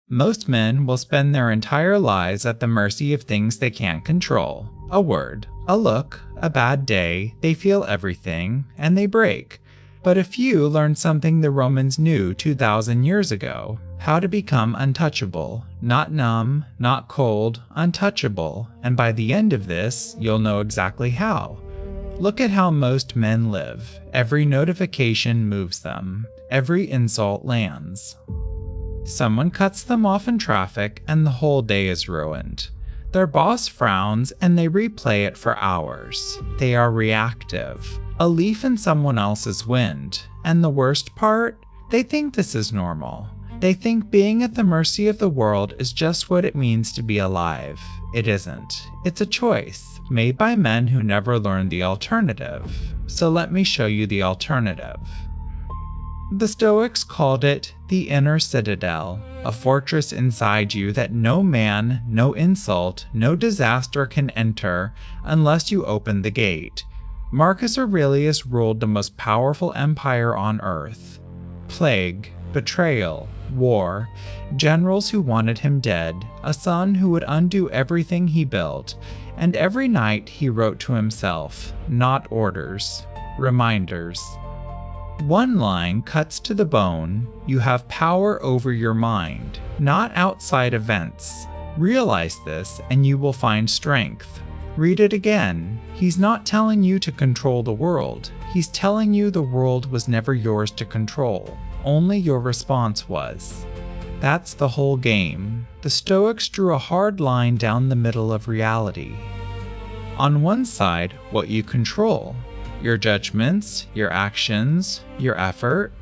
Most men will spend their entire lives at the mercy of things they can't control. A word, a look, a bad day, they feel everything, and they break. But a few learn something the Romans knew 2,000 years ago: how to become untouchable. Not numb, not cold, untouchable. And by the end of this, you'll know exactly how. Look at how most men live. Every notification moves them. Every insult lands. Someone cuts them off in traffic and the whole day is ruined. Their boss frowns and they replay it for hours. They are reactive. A leaf in someone else's wind. And the worst part? They think this is normal. They think being at the mercy of the world is just what it means to be alive. It isn't. It's a choice, made by men who never learned the alternative. So let me show you the alternative. The Stoics called it the inner citadel, a fortress inside you that no man, no insult, no disaster can enter unless you open the gate. Marcus Aurelius ruled the most powerful empire on earth. Plague, betrayal, war, generals who wanted him dead, a son who would undo everything he built, and every night he wrote to himself, not orders, reminders. One line cuts to the bone: you have power over your mind, not outside events. Realize this and you will find strength. Read it again. He's not telling you to control the world. He's telling you the world was never yours to control. Only your response was. That's the whole game. The Stoics drew a hard line down the middle of reality. On one side, what you control. Your judgments, your actions, your effort.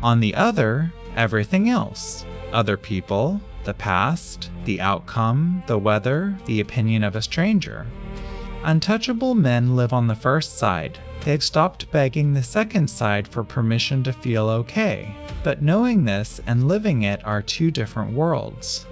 On the other, everything else. Other people, the past, the outcome, the weather, the opinion of a stranger. Untouchable men live on the first side. They've stopped begging the second side for permission to feel okay. But knowing this and living it are two different worlds.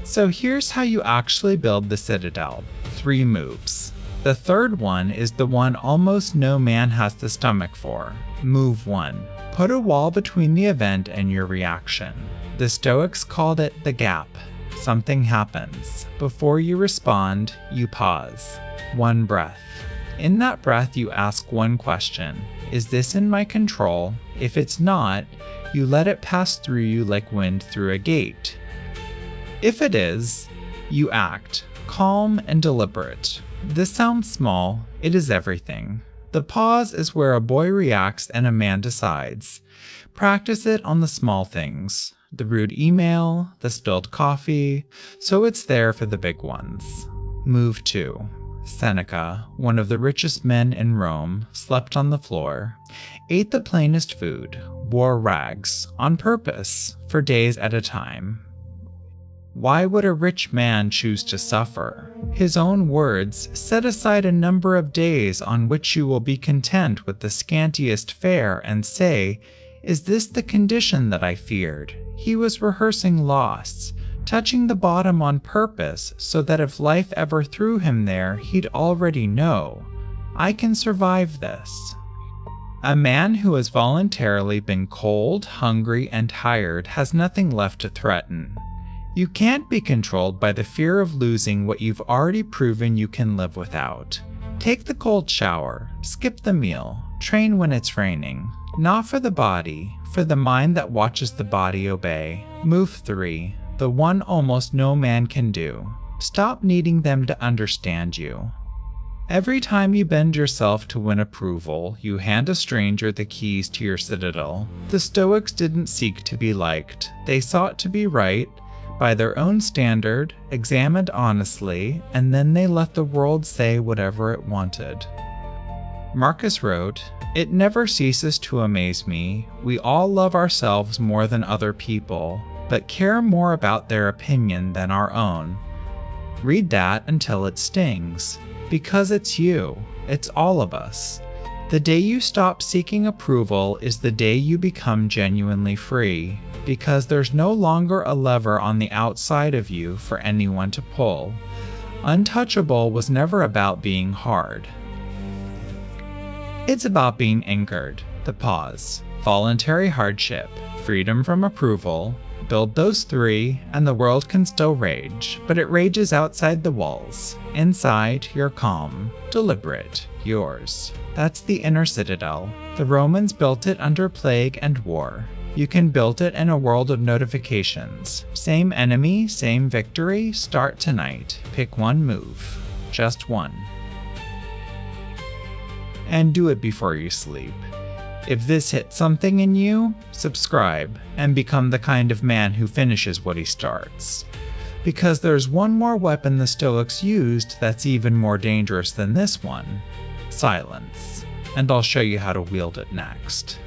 So here's how you actually build the citadel. 3 moves. The third one is the one almost no man has the stomach for. Move 1. Put a wall between the event and your reaction. The Stoics called it the gap. Something happens. Before you respond, you pause. 1 breath. In that breath, you ask one question. Is this in my control? If it's not, you let it pass through you like wind through a gate. If it is, you act, calm and deliberate. This sounds small. It is everything. The pause is where a boy reacts and a man decides. Practice it on the small things. The rude email, the spilled coffee, so it's there for the big ones. Move 2. Seneca, one of the richest men in Rome, slept on the floor, ate the plainest food, wore rags, on purpose, for days at a time. Why would a rich man choose to suffer? His own words: set aside a number of days on which you will be content with the scantiest fare and say, is this the condition that I feared? He was rehearsing loss, touching the bottom on purpose so that if life ever threw him there, he'd already know, I can survive this. A man who has voluntarily been cold, hungry, and tired has nothing left to threaten. You can't be controlled by the fear of losing what you've already proven you can live without. Take the cold shower, skip the meal, train when it's raining. Not for the body, for the mind that watches the body obey. Move 3, the one almost no man can do. Stop needing them to understand you. Every time you bend yourself to win approval, you hand a stranger the keys to your citadel. The Stoics didn't seek to be liked. They sought to be right, by their own standard, examined honestly, and then they let the world say whatever it wanted. Marcus wrote, "It never ceases to amaze me. We all love ourselves more than other people, but care more about their opinion than our own." Read that until it stings, because it's you. It's all of us. The day you stop seeking approval is the day you become genuinely free, because there's no longer a lever on the outside of you for anyone to pull. Untouchable was never about being hard. It's about being anchored. The pause. Voluntary hardship. Freedom from approval. Build those 3, and the world can still rage, but it rages outside the walls. Inside, you're calm, deliberate, yours. That's the inner citadel. The Romans built it under plague and war. You can build it in a world of notifications. Same enemy, same victory. Start tonight. Pick one move. Just one. And do it before you sleep. If this hit something in you, subscribe and become the kind of man who finishes what he starts. Because there's one more weapon the Stoics used that's even more dangerous than this one: silence. And I'll show you how to wield it next.